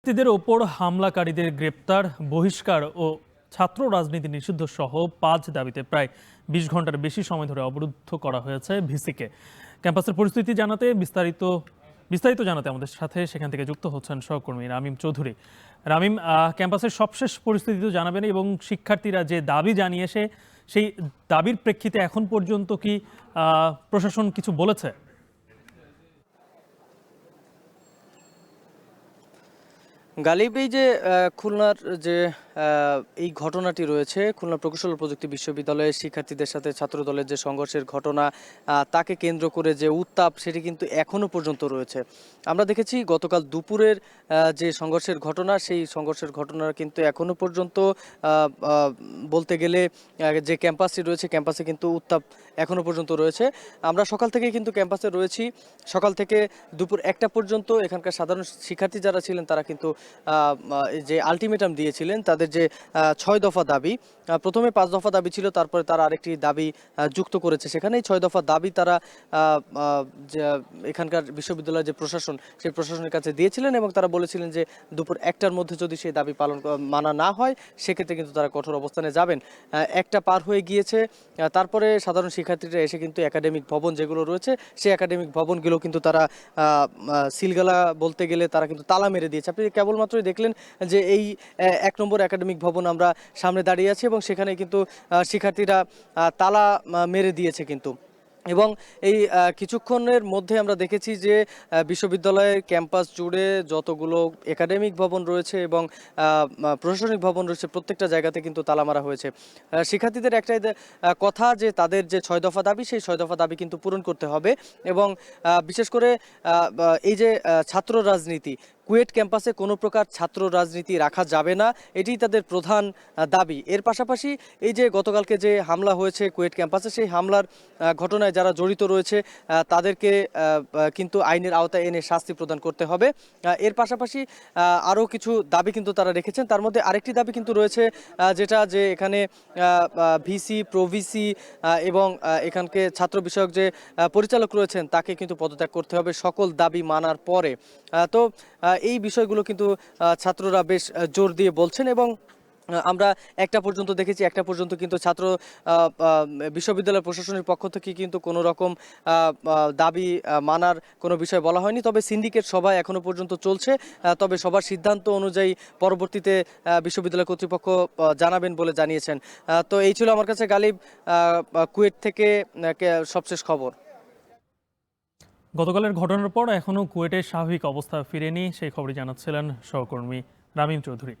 শিক্ষার্থীদের ওপর হামলাকারীদের গ্রেপ্তার, বহিষ্কার ও ছাত্র রাজনীতি নিষিদ্ধ সহ ৫ দাবিতে প্রায় ২০ ঘন্টার বেশি সময় ধরে অবরুদ্ধ করা হয়েছে ভিসিকে। ক্যাম্পাসের পরিস্থিতি জানাতে বিস্তারিত জানাতে আমাদের সাথে সেখান থেকে যুক্ত হচ্ছেন সহকর্মী রামিম চৌধুরী। রামিম, ক্যাম্পাসের সবশেষ পরিস্থিতি তো জানাবেন এবং শিক্ষার্থীরা যে দাবি জানিয়েছে সেই দাবির প্রেক্ষিতে এখন পর্যন্ত কি প্রশাসন কিছু বলেছে? গালিব, এই যে খুলনার যে এই ঘটনাটি রয়েছে, খুলনা প্রকৌশল ও প্রযুক্তি বিশ্ববিদ্যালয়ের শিক্ষার্থীদের সাথে ছাত্রদলের যে সংঘর্ষের ঘটনা, তাকে কেন্দ্র করে যে উত্তাপ, সেটি কিন্তু এখনও পর্যন্ত রয়েছে। আমরা দেখেছি গতকাল দুপুরের যে সংঘর্ষের ঘটনা, সেই সংঘর্ষের ঘটনা কিন্তু এখনও পর্যন্ত বলতে গেলে যে ক্যাম্পাসটি রয়েছে, ক্যাম্পাসে কিন্তু উত্তাপ এখনও পর্যন্ত রয়েছে। আমরা সকাল থেকে কিন্তু ক্যাম্পাসে রয়েছি। সকাল থেকে দুপুর ১টা পর্যন্ত এখানকার সাধারণ শিক্ষার্থী যারা ছিলেন তারা কিন্তু যে আলটিমেটাম দিয়েছিলেন, তাদের যে ৬ দফা দাবি, প্রথমে ৫ দফা দাবি ছিল, তারপরে তারা আরেকটি দাবি যুক্ত করেছে। সেখানেই ৬ দফা দাবি তারা এখানকার বিশ্ববিদ্যালয়ের যে প্রশাসন, সেই প্রশাসনের কাছে দিয়েছিলেন এবং তারা বলেছিলেন যে দুপুর ১টার মধ্যে যদি সেই দাবি মানা না হয়, সেক্ষেত্রে কিন্তু তারা কঠোর অবস্থানে যাবেন। ১টা পার হয়ে গিয়েছে, তারপরে সাধারণ শিক্ষার্থীরা এসে কিন্তু একাডেমিক ভবন যেগুলো রয়েছে, সেই একাডেমিক ভবনগুলো কিন্তু তারা সিলগালা বলতে গেলে তারা কিন্তু তালা মেরে দিয়েছে। আপনি কেবলমাত্রই দেখলেন যে এই ১ নম্বর একাডেমিক ভবন আমরা সামনে দাঁড়িয়ে আছি এবং সেখানে কিন্তু শিক্ষার্থীরা তালা মেরে দিয়েছে কিন্তু। এবং এই কিছুক্ষণের মধ্যে আমরা দেখেছি যে বিশ্ববিদ্যালয়ের ক্যাম্পাস জুড়ে যতগুলো একাডেমিক ভবন রয়েছে এবং প্রশাসনিক ভবন রয়েছে, প্রত্যেকটা জায়গাতে কিন্তু তালা মারা হয়েছে। শিক্ষার্থীদের একটাই কথা যে তাদের যে ৬ দফা দাবি, সেই ৬ দফা দাবি কিন্তু পূরণ করতে হবে এবং বিশেষ করে এই যে ছাত্র রাজনীতি, কুয়েট ক্যাম্পাসে কোনো প্রকার ছাত্র রাজনীতি রাখা যাবে না, এটি তাদের প্রধান দাবি। এর পাশাপাশি এই যে গতকালকে যে হামলা হয়েছে কুয়েট ক্যাম্পাসে, সেই হামলার ঘটনায় যারা জড়িত রয়েছে তাদেরকে কিন্তু আইনের আওতায় এনে শাস্তি প্রদান করতে হবে। এর পাশাপাশি আরও কিছু দাবি কিন্তু তারা রেখেছেন। তার মধ্যে আরেকটি দাবি কিন্তু রয়েছে, যেটা যে এখানে ভিসি, প্রভিসি এবং এখানকে ছাত্র বিষয়ক যে পরিচালক রয়েছেন, তাকে কিন্তু পদত্যাগ করতে হবে সকল দাবি মানার পরে। তো এই বিষয়গুলো কিন্তু ছাত্ররা বেশ জোর দিয়ে বলছেন এবং আমরা ১টা পর্যন্ত দেখেছি। ১টা পর্যন্ত কিন্তু বিশ্ববিদ্যালয় প্রশাসনের পক্ষ থেকে কিন্তু কোনো রকম দাবি মানার কোনো বিষয় বলা হয়নি। তবে সিন্ডিকেট সভা এখনো পর্যন্ত চলছে। তবে সবার সিদ্ধান্ত অনুযায়ী পরবর্তীতে বিশ্ববিদ্যালয় কর্তৃপক্ষ জানাবেন বলে জানিয়েছেন। তো এই ছিল আমার কাছে গালিব কুয়েট থেকে সবশেষ খবর। গতকালের ঘটনার পর এখনও কুয়েটের স্বাভাবিক অবস্থা ফিরেনি, সেই খবরই জানাচ্ছিলেন সহকর্মী রামিম চৌধুরী।